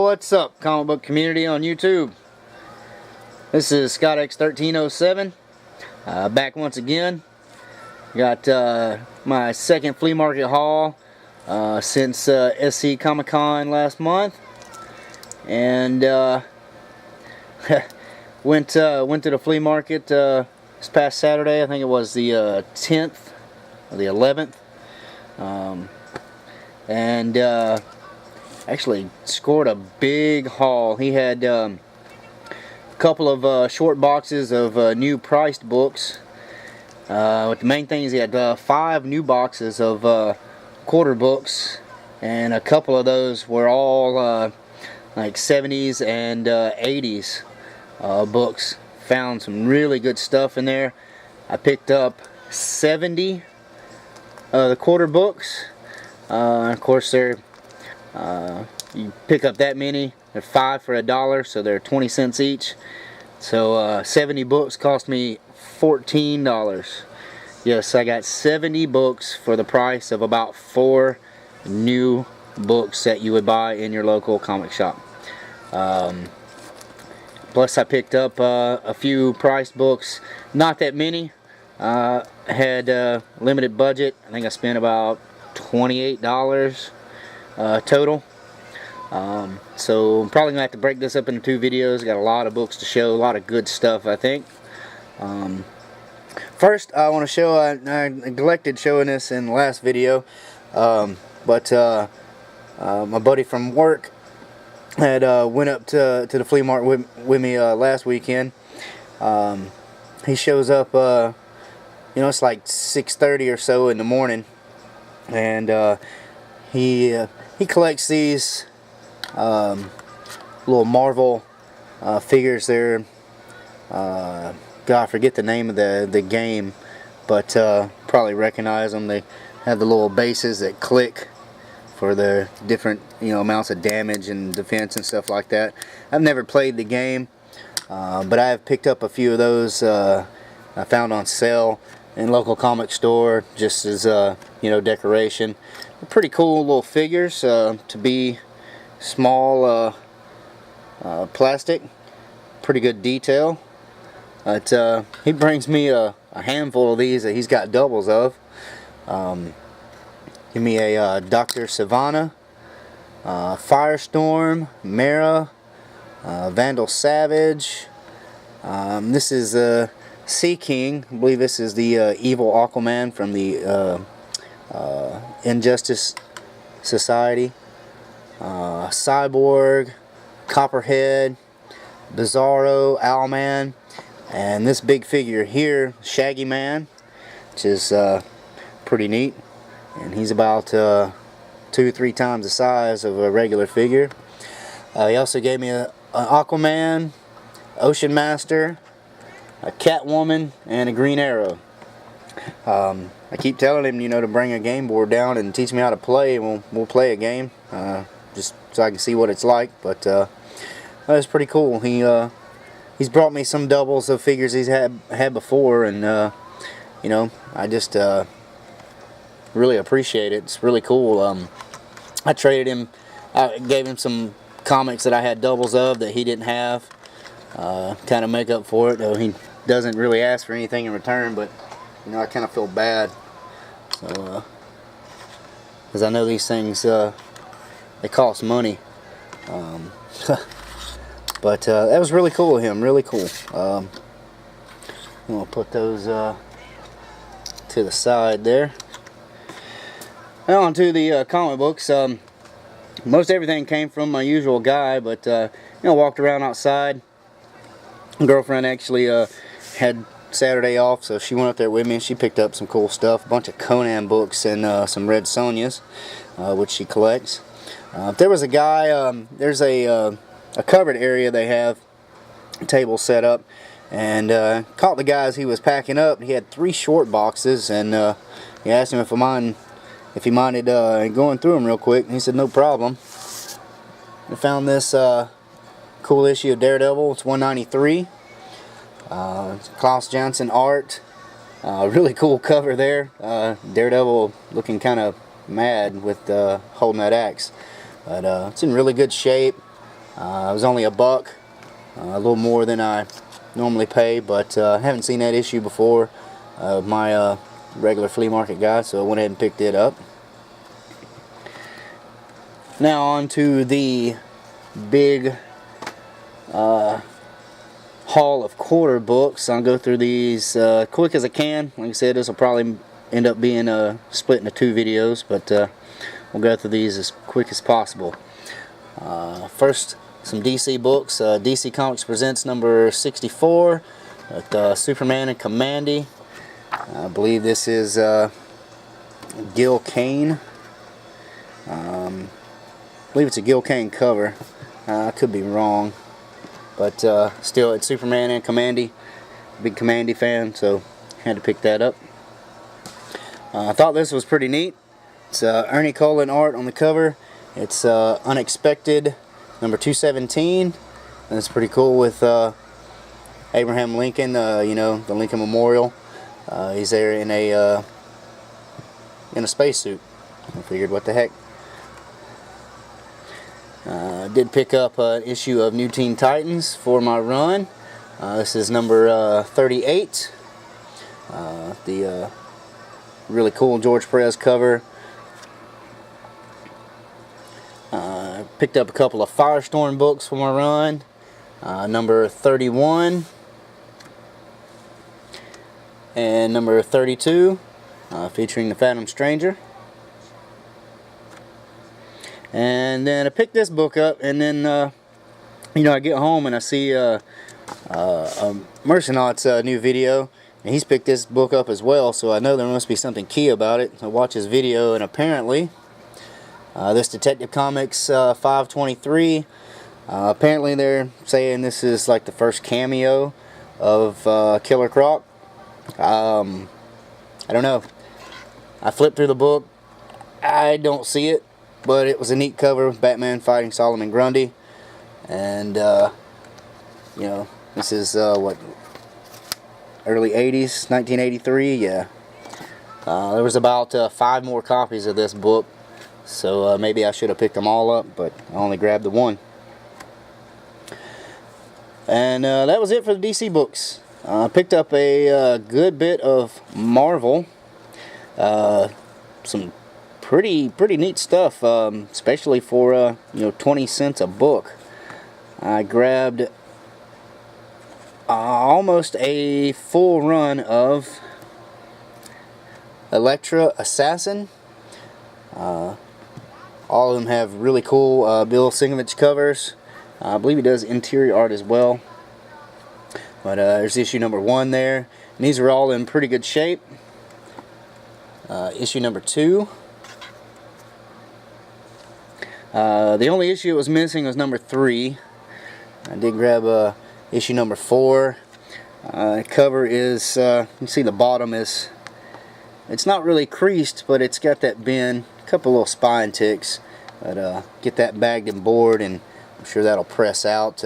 What's up, comic book community on YouTube? This is ScottX1307 back once again. Got my second flea market haul since SC Comic Con last month, and went to the flea market this past Saturday. I think it was the 10th or the 11th, and actually scored a big haul. He had a couple of short boxes of new priced books. But the main thing is he had 5 new boxes of quarter books, and a couple of those were all like 70s and 80s books. Found some really good stuff in there. I picked up 70 the quarter books. Of course, they're you pick up that many, they're 5 for $1, so they're 20 cents each. So 70 books cost me $14. Yes, I got 70 books for the price of about 4 new books that you would buy in your local comic shop. Plus I picked up a few priced books, not that many. Had a limited budget. I think I spent about $28 total. So I'm probably gonna have to break this up into 2 videos. Got a lot of books to show, a lot of good stuff, I think. First, I want to show, I neglected showing this in the last video, but my buddy from work had went up to the flea market with me last weekend. He shows up, you know, it's like 6:30 or so in the morning, and he collects these little Marvel figures there. God, I forget the name of the game, but probably recognize them. They have the little bases that click for the different, you know, amounts of damage and defense and stuff like that. I've never played the game, but I have picked up a few of those I found on sale in local comic store, just as you know, decoration. They're pretty cool little figures to be small plastic. Pretty good detail. But he brings me a handful of these that he's got doubles of. Give me a Dr. Savannah, Firestorm, Mara, Vandal Savage. This is Sea King. I believe this is the evil Aquaman from the Injustice Society. Cyborg, Copperhead, Bizarro, Owlman, and this big figure here, Shaggy Man, which is pretty neat. And he's about 2-3 times the size of a regular figure. He also gave me an Aquaman, Ocean Master, a Catwoman, and a Green Arrow. I keep telling him, you know, to bring a game board down and teach me how to play, and we'll play a game, just so I can see what it's like. But that's pretty cool. He's brought me some doubles of figures he's had before, and you know, I just really appreciate it. It's really cool. I traded him. I gave him some comics that I had doubles of that he didn't have, kind of make up for it. Though he doesn't really ask for anything in return, but you know, I kind of feel bad. So, because I know these things, they cost money. But that was really cool of him, really cool. I'm going to put those to the side there. Now on to the comic books. Most everything came from my usual guy, but you know, walked around outside. My girlfriend actually had Saturday off, so she went up there with me and she picked up some cool stuff. A bunch of Conan books and some Red Sonjas, which she collects. If there was a guy, there's a covered area they have, a table set up, and caught the guy as he was packing up. He had 3 short boxes, and he asked him if he minded going through them real quick, and he said no problem. I found this cool issue of Daredevil. It's 193. It's Klaus Janson art. Really cool cover there. Daredevil looking kind of mad with holding that axe. But it's in really good shape. It was only $1, a little more than I normally pay, but I haven't seen that issue before. My regular flea market guy, so I went ahead and picked it up. Now on to the big haul of quarter books. I'll go through these quick as I can. Like I said, this will probably end up being split into 2 videos, but we'll go through these as quick as possible. First, some DC books. DC Comics Presents number 64 with Superman and Commandy. I believe this is Gil Kane. I believe it's a Gil Kane cover. I could be wrong, but still, it's Superman and Commandy. Big Commandy fan, so had to pick that up. I thought this was pretty neat. It's Ernie Colin art on the cover. It's Unexpected number 217, and it's pretty cool with Abraham Lincoln. You know, the Lincoln Memorial. He's there in a spacesuit. I figured, what the heck. Did pick up an issue of New Teen Titans for my run. This is number 38. The really cool George Perez cover. Picked up a couple of Firestorm books for my run. Number 31 and number 32, featuring the Phantom Stranger. And then I picked this book up, and then you know, I get home and I see Mercenaut's new video, and he's picked this book up as well, so I know there must be something key about it. I watch his video, and apparently this Detective Comics 523, apparently they're saying this is like the first cameo of Killer Croc. I don't know. I flipped through the book. I don't see it, but it was a neat cover with Batman fighting Solomon Grundy. And you know, this is what, early 80s, 1983. Yeah. There was about 5 more copies of this book, so maybe I should have picked them all up, but I only grabbed the one. And that was it for the DC books. I picked up a good bit of Marvel. Some pretty neat stuff, especially for you know, 20 cents a book. I grabbed almost a full run of Elektra Assassin. All of them have really cool Bill Sienkiewicz covers. I believe he does interior art as well. But there's issue number 1 there. And these are all in pretty good shape. Issue number 2. The only issue that was missing was number 3. I did grab issue number 4. Cover is, you see the bottom is, it's not really creased, but it's got that bend, a couple little spine ticks. But get that bagged and board, and I'm sure that'll press out.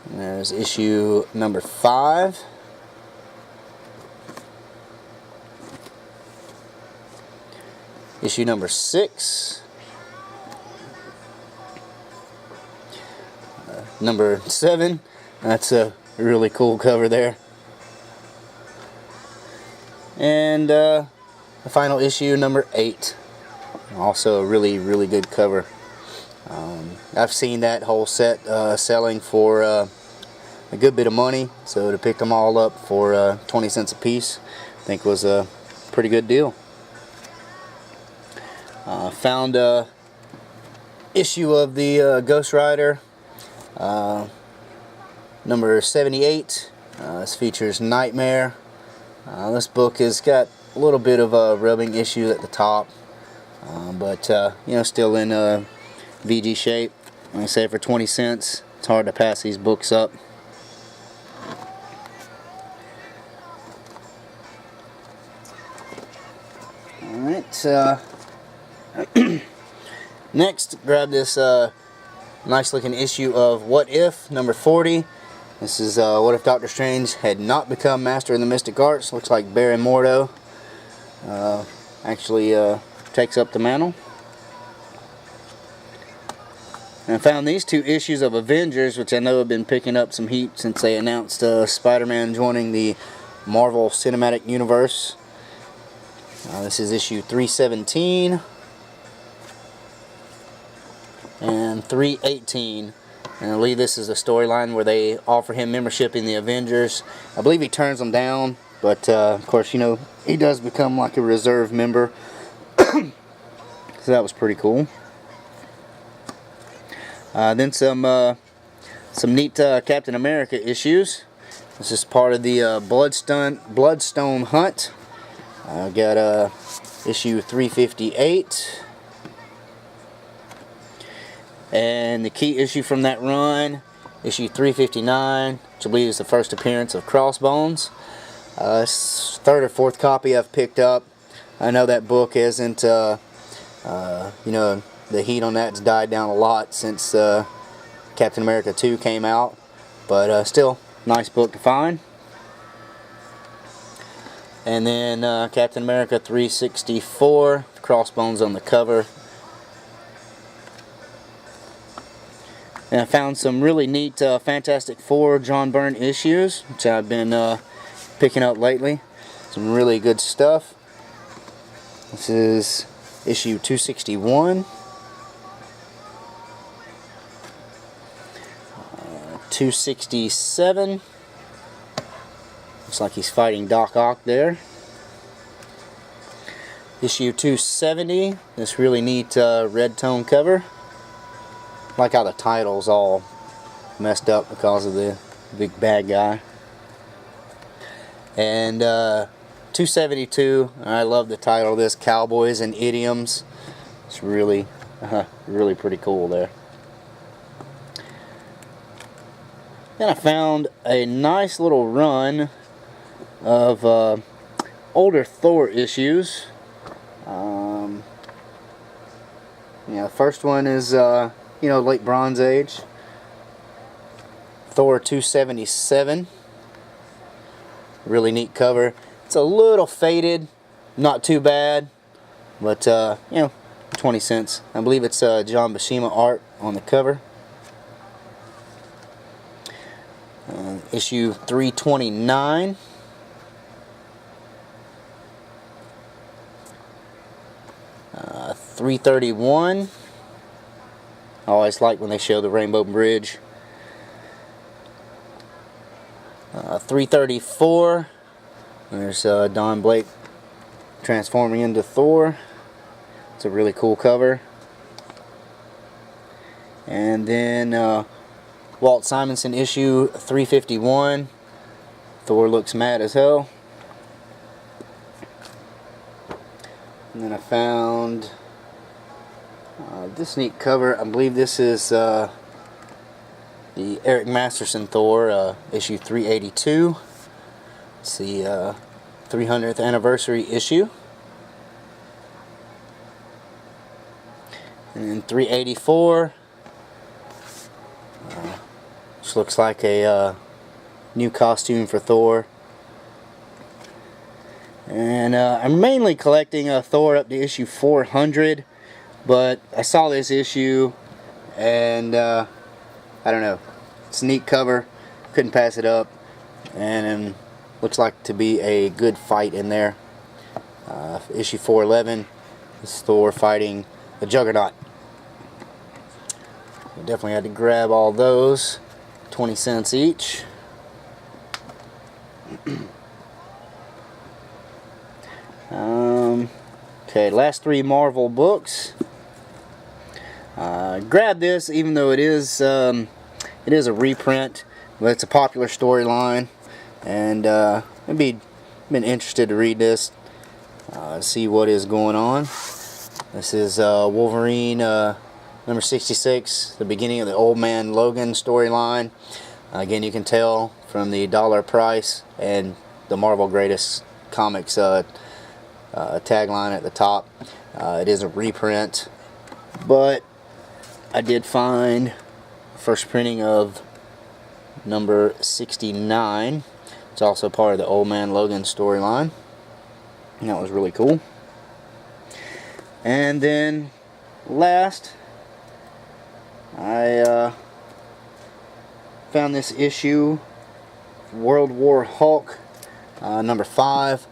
There's issue number 5. Issue number 6. Number 7. That's a really cool cover there. And the final issue, number 8. Also a really good cover. I've seen that whole set selling for a good bit of money, so to pick them all up for 20 cents a piece, I think was a pretty good deal. Found a issue of the Ghost Rider, number 78. This features Nightmare. This book has got a little bit of rubbing issues at the top, but you know, still in VG shape. Like I say, for 20 cents, it's hard to pass these books up. Alright, next, grab this nice looking issue of What If, number 40. This is what if Doctor Strange had not become Master of the Mystic Arts. Looks like Baron Mordo actually takes up the mantle. And I found these 2 issues of Avengers, which I know have been picking up some heat since they announced Spider-Man joining the Marvel Cinematic Universe. This is issue 317 and 318. And I believe this is a storyline where they offer him membership in the Avengers. I believe he turns them down, but of course, you know, he does become like a reserve member. So that was pretty cool. Then some neat Captain America issues. This is part of the Bloodstone Hunt. I got issue 358. And the key issue from that run, issue 359, which I believe is the first appearance of Crossbones. Third or fourth copy I've picked up. I know that book isn't, you know, the heat on that's died down a lot since Captain America 2 came out, but still, nice book to find. And then Captain America 364, Crossbones on the cover. And I found some really neat Fantastic Four John Byrne issues, which I've been picking up lately. Some really good stuff. This is issue 261. 267. Looks like he's fighting Doc Ock there. Issue 270. This really neat red tone cover. I like how the title's all messed up because of the big bad guy. And 272. I love the title of this, Cowboys and Idioms. It's really, really pretty cool there. Then I found a nice little run of older Thor issues. Yeah, the first one is, you know, late Bronze Age. Thor 277. Really neat cover. It's a little faded, not too bad, but, you know, 20 cents. I believe it's John Buscema art on the cover. Issue 329. Uh, 331. I always like when they show the Rainbow Bridge. 334. There's Don Blake transforming into Thor. It's a really cool cover. And then Walt Simonson issue 351. Thor looks mad as hell. And then I found this neat cover. I believe this is the Eric Masterson Thor, issue 382. It's the 300th anniversary issue. And then 384. Which looks like a new costume for Thor. And I'm mainly collecting Thor up to issue 400, but I saw this issue and I don't know, it's a neat cover, couldn't pass it up, and looks like to be a good fight in there. Issue 411 is Thor fighting the Juggernaut. I definitely had to grab all those, 20 cents each. Okay, last 3 Marvel books. Grab this, even though it is a reprint, but it's a popular storyline, and I've been interested to read this, see what is going on. This is Wolverine number 66, the beginning of the Old Man Logan storyline. Again, you can tell from the dollar price and the Marvel Greatest Comics tagline at the top. It is a reprint, but I did find first printing of number 69. It's also part of the Old Man Logan storyline, and that was really cool. And then last, I found this issue, World War Hulk, number 5.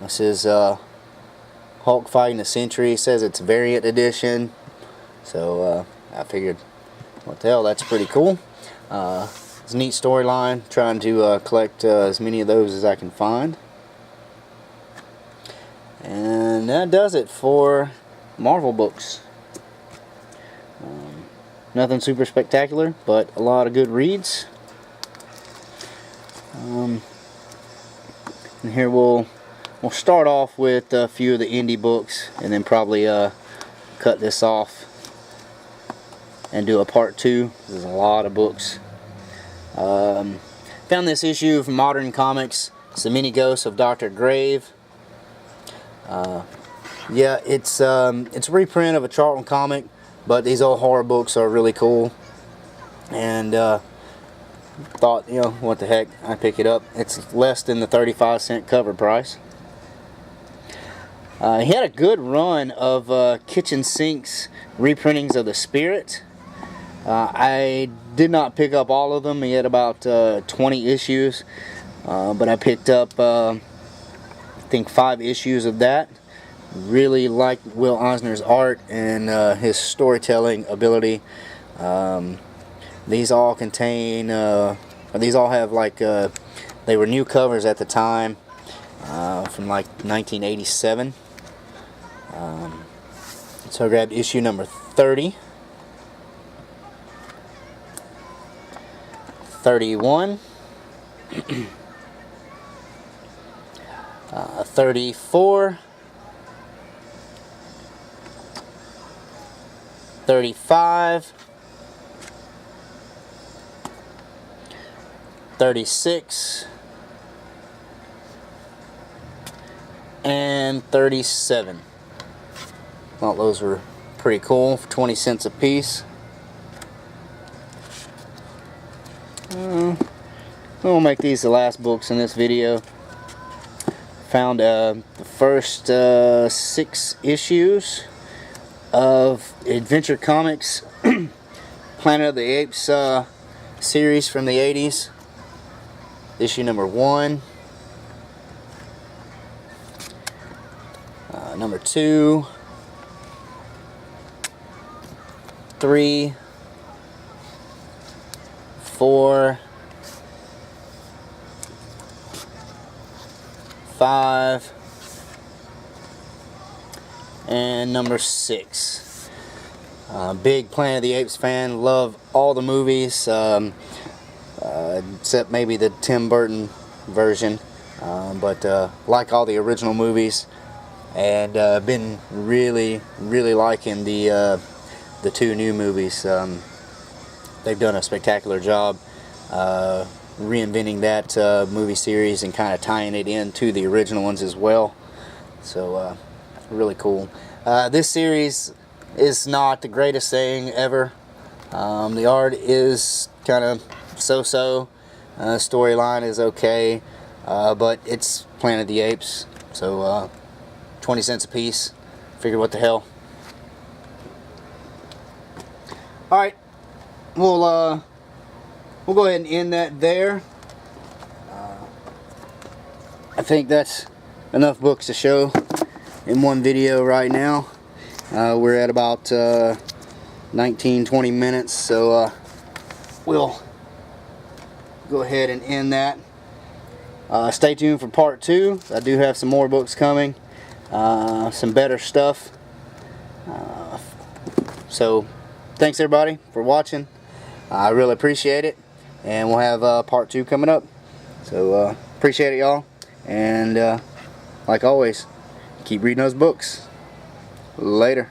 This is Hulk Fighting the Sentry. It says it's variant edition, so I figured, what the hell, that's pretty cool. It's a neat storyline, trying to collect as many of those as I can find. And that does it for Marvel books. Nothing super spectacular, but a lot of good reads. And here we'll start off with a few of the indie books, and then probably cut this off and do a part 2. There's a lot of books. Found this issue from Modern Comics. It's the Mini Ghosts of Dr. Grave. Yeah, it's a reprint of a Charlton comic, but these old horror books are really cool. And thought, you know, what the heck, I pick it up. It's less than the 35-cent cover price. He had a good run of kitchen sinks reprintings of The Spirit. I did not pick up all of them. He had about 20 issues, but I picked up I think 5 issues of that. Really liked Will Eisner's art and his storytelling ability. These all contain, these all have like, they were new covers at the time, from like 1987. So I grabbed issue number 30, 31, 34, 35, 36, and 37. Thought those were pretty cool for 20 cents a piece. We'll make these the last books in this video. Found the first 6 issues of Adventure Comics Planet of the Apes series from the 80s. Issue number 1, number 2, 3, 4, 5, and number 6. Big Planet of the Apes fan. Love all the movies, except maybe the Tim Burton version, but like all the original movies, and been really liking the 2 new movies. They've done a spectacular job reinventing that movie series and kind of tying it into the original ones as well. So really cool. This series is not the greatest thing ever. The art is kind of so-so. Storyline is okay, but it's Planet of the Apes, so 20 cents a piece. Figured, what the hell. Alright, we'll go ahead and end that there. I think that's enough books to show in one video right now. We're at about 19-20 minutes, so we'll go ahead and end that. Stay tuned for part 2. I do have some more books coming, some better stuff. So thanks everybody for watching. I really appreciate it, and we'll have part 2 coming up. So appreciate it, y'all, and like always, keep reading those books. Later.